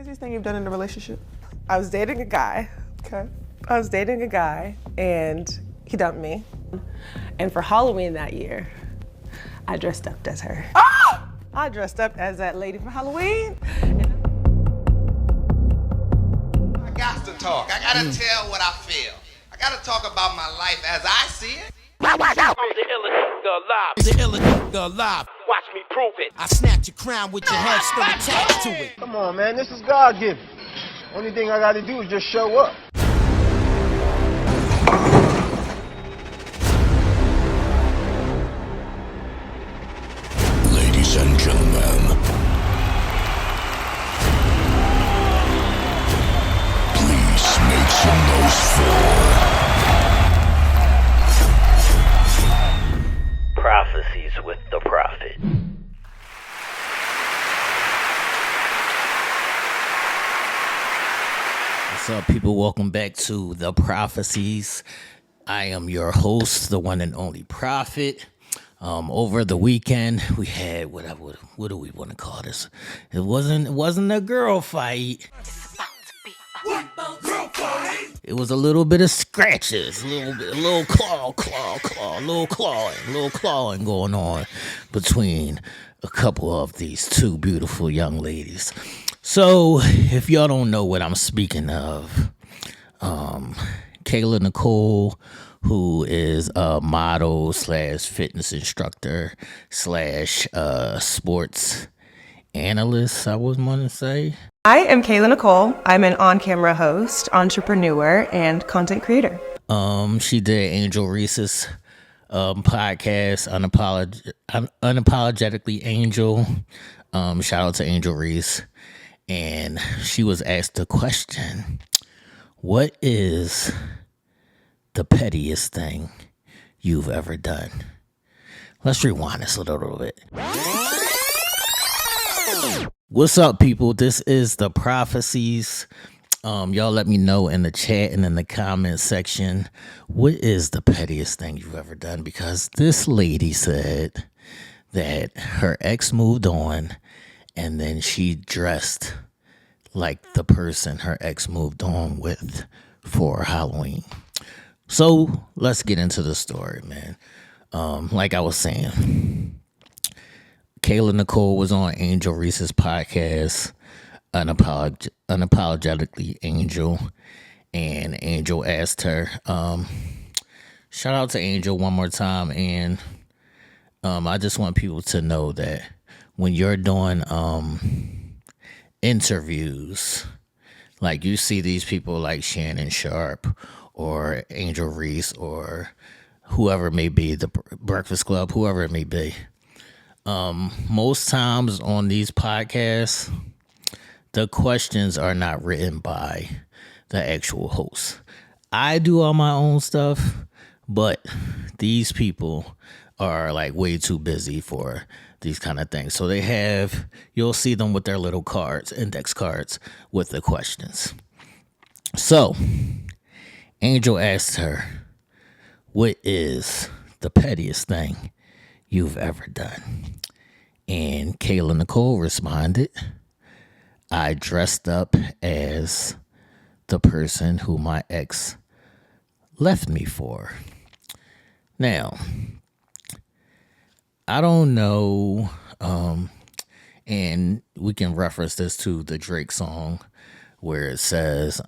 Craziest thing you've done in a relationship? I was dating a guy. Okay. I was dating a guy and he dumped me. And for Halloween that year, I dressed up as her. Ah! I dressed up as that lady for Halloween. I got to talk. I got to tell what I feel. I got to talk about my life as I see it. I'm the illest alive. The illest alive. Watch me prove it. I snatch your crown with your head still attached to it. Come on, man. This is God-given. Only thing I got to do is just show up. Ladies and gentlemen, please make some noise for Prophecies with the Prophet. What's up, people? Welcome back to The Prophecies. I am your host, the one and only Prophet. Over the weekend, we had what do we want to call this? It wasn't a girl fight. It was a little bit of scratches, a little clawing going on between a couple of these two beautiful young ladies. So, if y'all don't know what I'm speaking of, Kayla Nicole, who is a model / fitness instructor / sports analyst, I was going to say. I am Kayla Nicole. I'm an on-camera host, entrepreneur, and content creator. She did Angel Reese's podcast, Unapologetically Angel. Shout out to Angel Reese. And she was asked the question, what is the pettiest thing you've ever done? Let's rewind this a little bit. What's up, people? This is The Prophecies. Y'all let me know in the chat and in the comment section, what is the pettiest thing you've ever done? Because this lady said that her ex moved on and then she dressed like the person her ex moved on with for Halloween. So let's get into the story, man. Like I was saying, Kayla Nicole was on Angel Reese's podcast, Unapologetically Angel, and Angel asked her, shout out to Angel one more time, and I just want people to know that when you're doing interviews, like you see these people like Shannon Sharp or Angel Reese or whoever it may be, the Breakfast Club, whoever it may be, most times on these podcasts, the questions are not written by the actual host. I do all my own stuff, but these people are like way too busy for these kind of things. So you'll see them with their little cards, index cards with the questions. So Angel asked her, what is the pettiest thing you've ever done? And Kayla Nicole responded, I dressed up as the person who my ex left me for. Now, I don't know, and we can reference this to the Drake song where it says,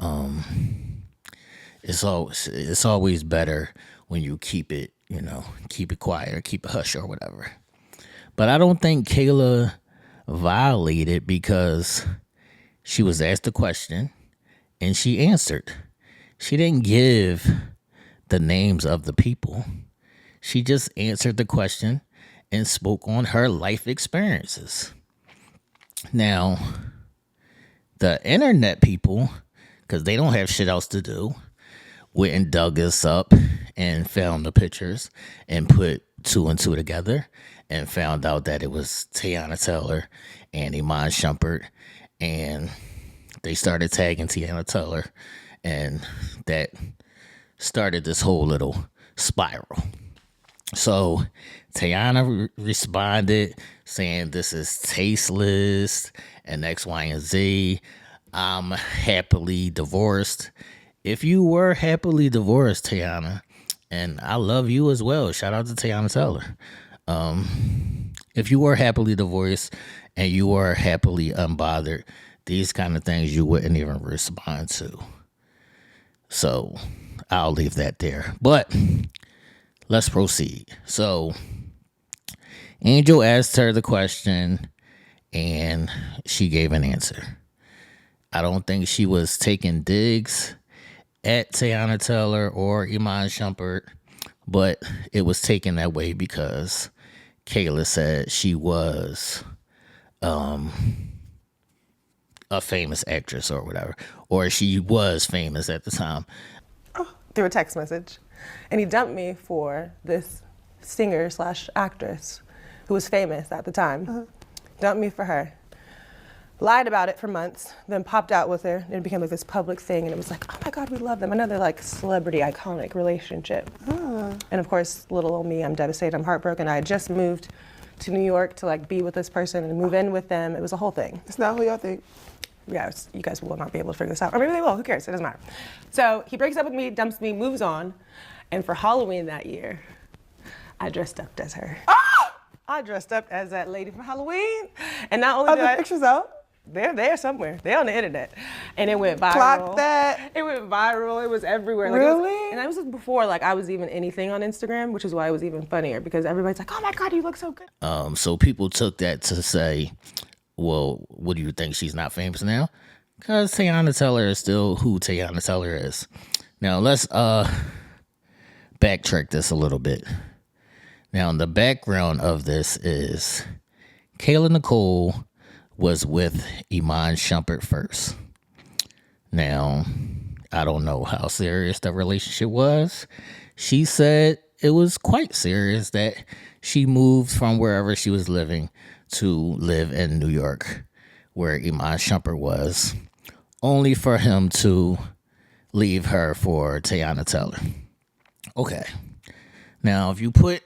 it's always better when you keep it quiet or keep it hush or whatever. But I don't think Kayla violated because she was asked a question and she answered. She didn't give the names of the people. She just answered the question and spoke on her life experiences. Now, the internet people, because they don't have shit else to do, went and dug us up and found the pictures and put two and two together and found out that it was Teyana Taylor and Iman Shumpert, and they started tagging Teyana Taylor, and that started this whole little spiral. So Teyana responded saying this is tasteless and X, Y, and Z. I'm happily divorced. If you were happily divorced, Teyana, and I love you as well. Shout out to Teyana Taylor. If you were happily divorced and you were happily unbothered, these kind of things you wouldn't even respond to. So I'll leave that there. But let's proceed. So Angel asked her the question and she gave an answer. I don't think she was taking digs at Teyana Taylor or Iman Shumpert, but it was taken that way because Kayla said she was a famous actress or whatever, or she was famous at the time. Through a text message. And he dumped me for this singer slash actress who was famous at the time. Dumped me for her. Lied about it for months, then popped out with her. It became like this public thing, and it was like, oh my God, we love them. Another like celebrity iconic relationship. And of course, little old me, I'm devastated, I'm heartbroken. I had just moved to New York to like be with this person and move in with them. It was a whole thing. It's not who y'all think. Yeah, you guys will not be able to figure this out. Or maybe they will, who cares, it doesn't matter. So he breaks up with me, dumps me, moves on. And for Halloween that year, I dressed up as her. I dressed up as that lady for Halloween. And not only Are did the I, pictures out? they're there somewhere. They're on the internet. And it went viral. Clock that. It went viral. It was everywhere. Like, Really? And that was before like I was even anything on Instagram, which is why it was even funnier because everybody's like, oh my God, you look so good. So people took that to say, well, what do you think, she's not famous now? Because Teyana Taylor is still who Teyana Taylor is. Now let's backtrack this a little bit. Now the background of this is Kayla Nicole was with Iman Shumpert first. Now, I don't know how serious the relationship was. She said it was quite serious, that she moved from wherever she was living to live in New York, where Iman Shumpert was, only for him to leave her for Teyana Taylor. Okay. Now, if you put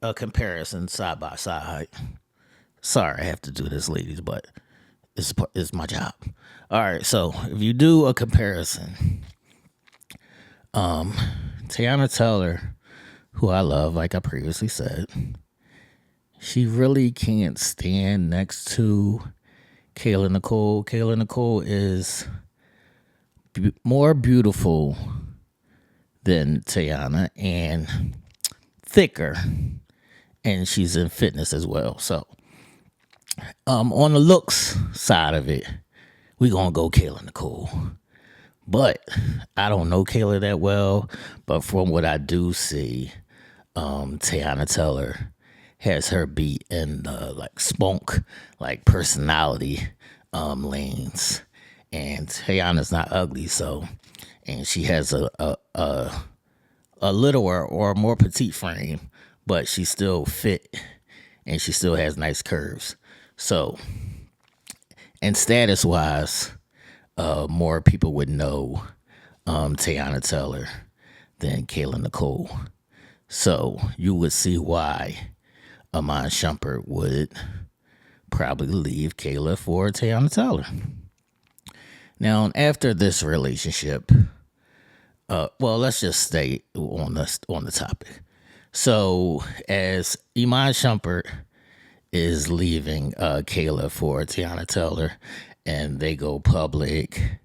a comparison side by side, sorry I have to do this, ladies, but it's my job. All right, so if you do a comparison, Teyana Taylor, who I love, like I previously said, she really can't stand next to Kayla Nicole. Kayla Nicole is more beautiful than Teyana and thicker, and she's in fitness as well. So on the looks side of it, we gonna go Kayla Nicole. But I don't know Kayla that well, but from what I do see, Teyana Taylor has her beat in the like spunk, like personality lanes. And Teyana's not ugly, so, and she has a littler or more petite frame, but she's still fit and she still has nice curves. So, and status wise, more people would know Teyana Taylor than Kayla Nicole. So you would see why Iman Shumpert would probably leave Kayla for Teyana Taylor. Now, after this relationship, well, let's just stay on the topic. So, as Iman Shumpert is leaving Kayla for Teyana Taylor, and they go public,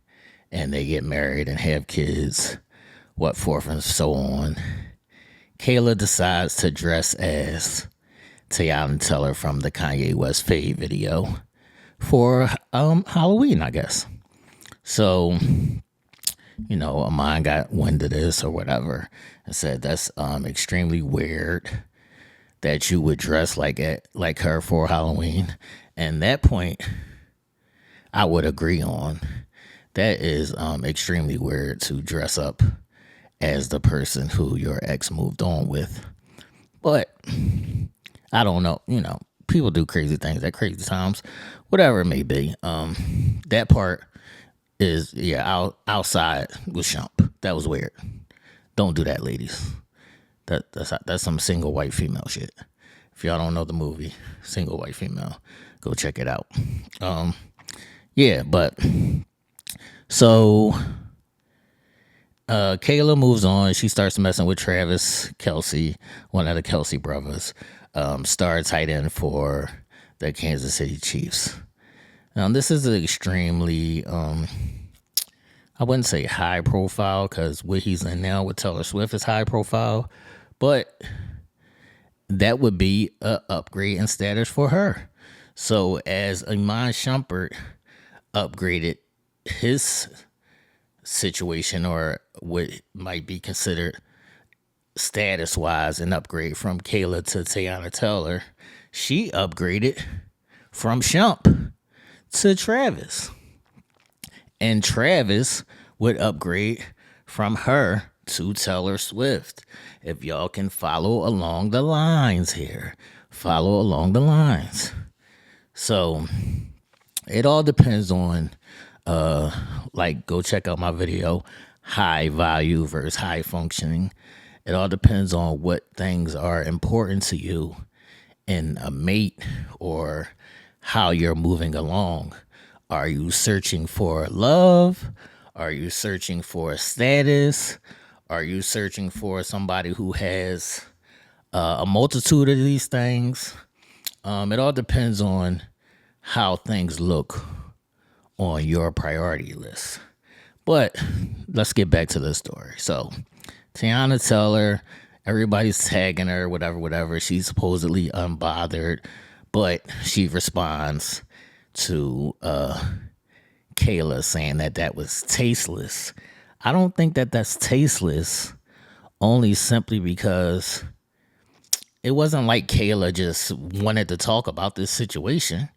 and they get married and have kids, what forth and so on, Kayla decides to dress as Teyana Taylor from the Kanye West Fade video for Halloween, I guess. So, you know, Iman got wind of this or whatever and said that's extremely weird that you would dress like her for Halloween. And that point, I would agree on. That is extremely weird to dress up as the person who your ex moved on with. But I don't know, you know, people do crazy things at crazy times, whatever it may be. That part is, outside with Shump. That was weird. Don't do that, ladies. That's some single white female shit. If y'all don't know the movie Single White Female, go check it out. yeah, but so Kayla moves on. She starts messing with Travis Kelsey, one of the Kelsey brothers, star tight end for the Kansas City Chiefs. Now, this is an extremely, I wouldn't say high profile, because what he's in now with Taylor Swift is high profile, but that would be a upgrade in status for her. So as Iman Shumpert upgraded his situation, or what might be considered status-wise an upgrade from Kayla to Teyana Taylor, she upgraded from Shump to Travis. And Travis would upgrade from her to Taylor Swift. If y'all can follow along the lines here. Follow along the lines. So it all depends on go check out my video, high value versus high functioning. It all depends on what things are important to you in a mate, or how you're moving along. Are you searching for love? Are you searching for status? Are you searching for somebody who has a multitude of these things? It all depends on how things look on your priority list. But let's get back to the story. So Teyana Taylor, everybody's tagging her, whatever. She's supposedly unbothered, but she responds to Kayla saying that was tasteless. I don't think that that's tasteless, only simply because it wasn't like Kayla just wanted to talk about this situation.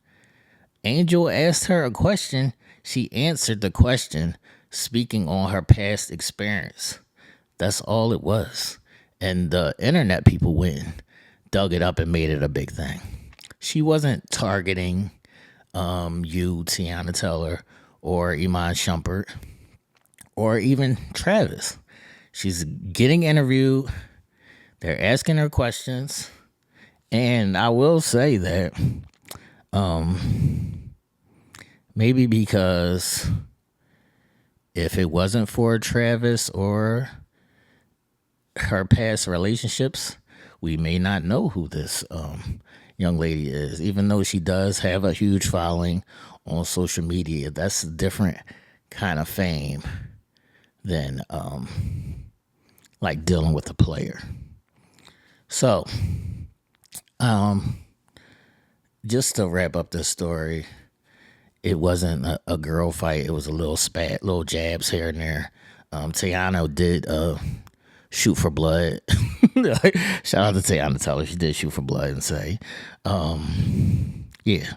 Angel asked her a question. She answered the question, speaking on her past experience. That's all it was. And the internet people went and dug it up and made it a big thing. She wasn't targeting you, Teyana Taylor, or Iman Shumpert, or even Travis. She's getting interviewed. They're asking her questions. And I will say that maybe because if it wasn't for Travis or her past relationships, we may not know who this young lady is, even though she does have a huge following on social media. That's a different kind of fame than like dealing with a player. So just to wrap up this story, it wasn't a girl fight. It was a little spat, little jabs here and there. Teyana did shoot for blood. Shout out to Teyana Taylor. She did shoot for blood and say, yeah,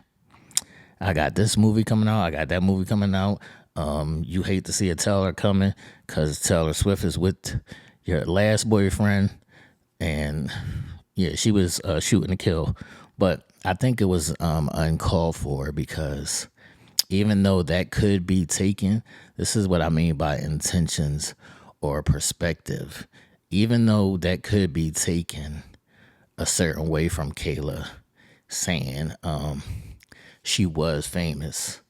I got this movie coming out. I got that movie coming out. You hate to see a Taylor coming because Taylor Swift is with your last boyfriend. And yeah, she was shooting to kill. But I think it was uncalled for, because even though that could be taken, this is what I mean by intentions or perspective. Even though that could be taken a certain way from Kayla saying she was famous,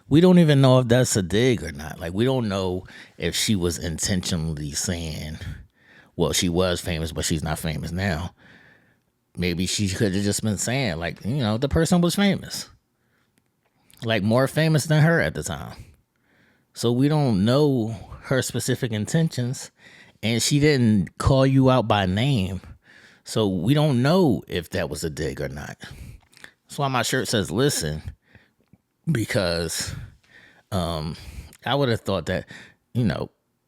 we don't even know if that's a dig or not. Like, we don't know if she was intentionally saying, well, she was famous, but she's not famous now. Maybe she could have just been saying, like, the person was famous. Like, more famous than her at the time. So we don't know her specific intentions. And she didn't call you out by name. So we don't know if that was a dig or not. That's why my shirt says listen. Because I would have thought that,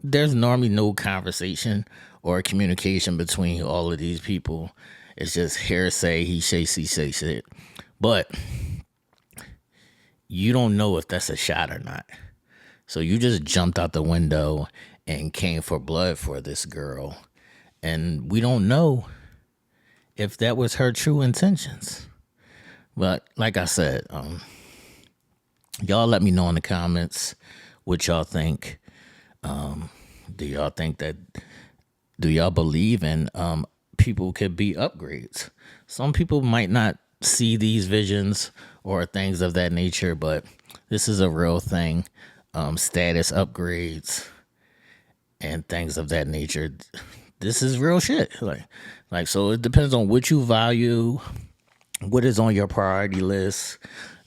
there's normally no conversation or communication between all of these people. It's just hearsay, he say shit. But you don't know if that's a shot or not. So you just jumped out the window and came for blood for this girl. And we don't know if that was her true intentions. But like I said, y'all let me know in the comments what y'all think. Do y'all believe in people could be upgrades? Some people might not see these visions or things of that nature, but this is a real thing. Status upgrades and things of that nature. This is real shit. Like so it depends on what you value, what is on your priority list.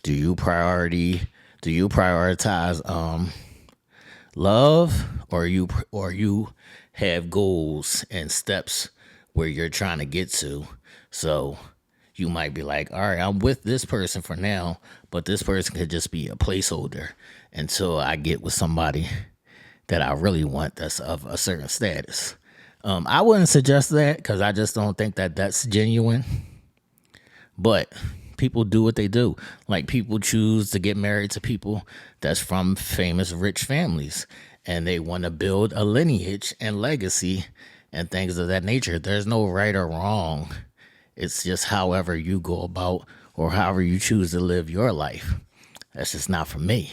Do you prioritize love, or you have goals and steps where you're trying to get to? So you might be like, all right, I'm with this person for now, but this person could just be a placeholder until I get with somebody that I really want that's of a certain status. I wouldn't suggest that because I just don't think that that's genuine. But people do what they do. Like, people choose to get married to people that's from famous rich families, and they want to build a lineage and legacy and things of that nature. There's no right or wrong. It's just however you go about or however you choose to live your life. That's just not for me.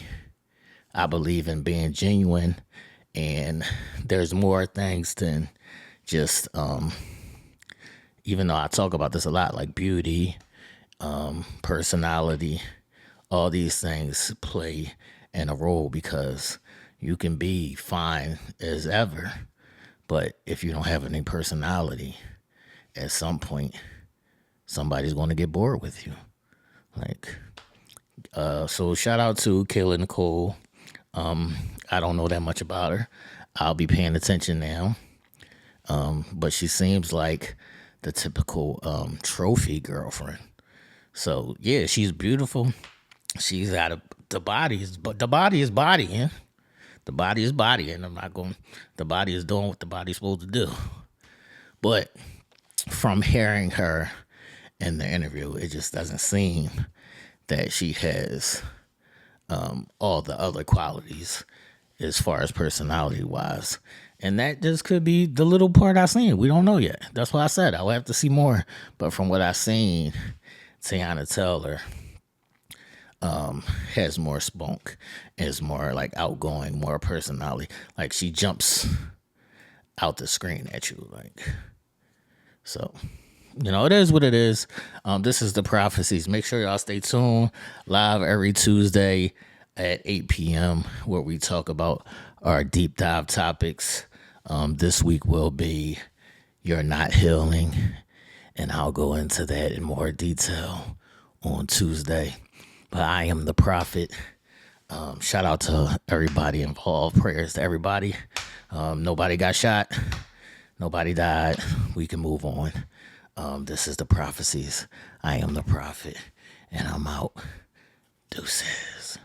I believe in being genuine, and there's more things than just, even though I talk about this a lot, like beauty, personality, all these things play in a role, because you can be fine as ever, but if you don't have any personality, at some point, somebody's going to get bored with you. So shout out to Kayla Nicole. I don't know that much about her. I'll be paying attention now. But she seems like the typical trophy girlfriend. So yeah, she's beautiful. She's the body is bodying. The body is bodying. The body is doing what the body's supposed to do. But from hearing her in the interview, it just doesn't seem that she has all the other qualities as far as personality wise. And that just could be the little part I've seen. We don't know yet. That's why I said I would have to see more. But from what I've seen, Teyana Taylor has more spunk, is more like outgoing, more personality. Like, she jumps out the screen at you. So, it is what it is. This is the Prophecies. Make sure y'all stay tuned. Live every Tuesday at 8 p.m. where we talk about our deep dive topics. This week will be You're Not Healing, and I'll go into that in more detail on Tuesday. But I am the prophet. Shout out to everybody involved. Prayers to everybody. Nobody got shot. Nobody died. We can move on. This is the Prophecies. I am the prophet, and I'm out. Deuces.